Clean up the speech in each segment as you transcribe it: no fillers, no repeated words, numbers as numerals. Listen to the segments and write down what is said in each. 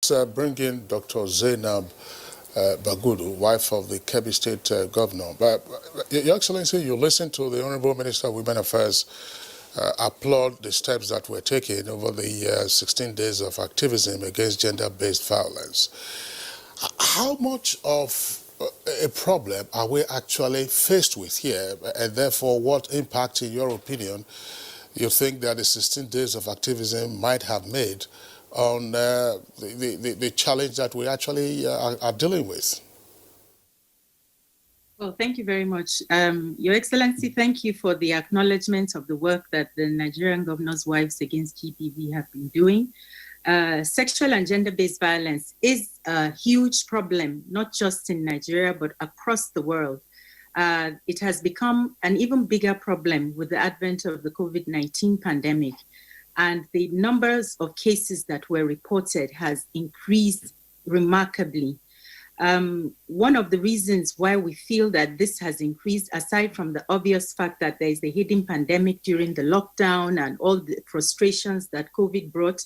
Bring in Dr. Zainab Bagudu, wife of the Kebbi State Governor. But, Your Excellency, you listened to the Honorable Minister of Women Affairs applaud the steps that were taken over the 16 days of activism against gender-based violence. How much of a problem are we actually faced with here, and therefore what impact, in your opinion, you think that the 16 days of activism might have made on the challenge that we actually are dealing with? Well, thank you very much. Your Excellency, thank you for the acknowledgement of the work that the Nigerian Governors' Wives Against GBV have been doing. Sexual and gender-based violence is a huge problem, not just in Nigeria, but across the world. It has become an even bigger problem with the advent of the COVID-19 pandemic. And the numbers of cases that were reported has increased remarkably. One of the reasons why we feel that this has increased, aside from the obvious fact that there is a hidden pandemic during the lockdown and all the frustrations that COVID brought,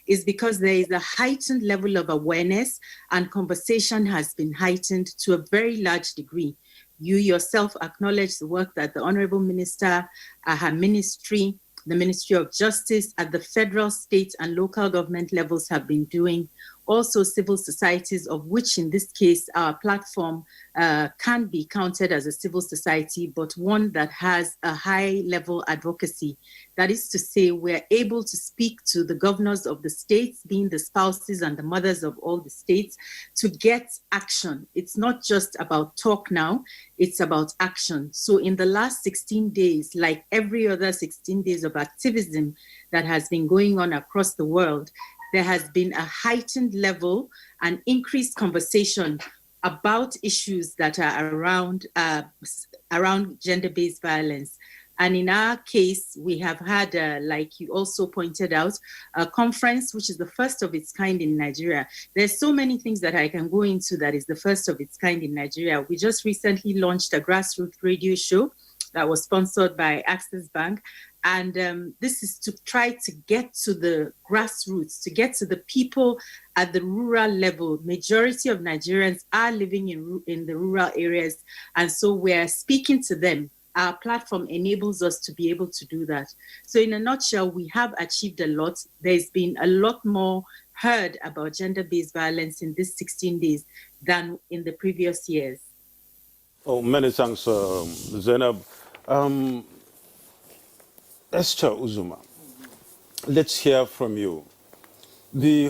is because there is a heightened level of awareness, and conversation has been heightened to a very large degree. You yourself acknowledge the work that the Honorable Minister, her ministry, the Ministry of Justice at the federal, state, and local government levels have been doing. Also civil societies, of which in this case our platform can be counted as a civil society, but one that has a high level advocacy. That is to say, we're able to speak to the governors of the states, being the spouses and the mothers of all the states, to get action. It's not just about talk now, it's about action. So in the last 16 days, like every other 16 days of activism that has been going on across the world, there has been a heightened level and increased conversation about issues that are around gender-based violence. And in our case, we have had, like you also pointed out, a conference, which is the first of its kind in Nigeria. There's so many things that I can go into that is the first of its kind in Nigeria. We just recently launched a grassroots radio show that was sponsored by Access Bank. And this is to try to get to the grassroots, to get to the people at the rural level. Majority of Nigerians are living in the rural areas. And so we're speaking to them. Our platform enables us to be able to do that. So in a nutshell, we have achieved a lot. There's been a lot more heard about gender-based violence in these 16 days than in the previous years. Oh, many thanks, Zainab. Esther Uzuma, let's hear from you. The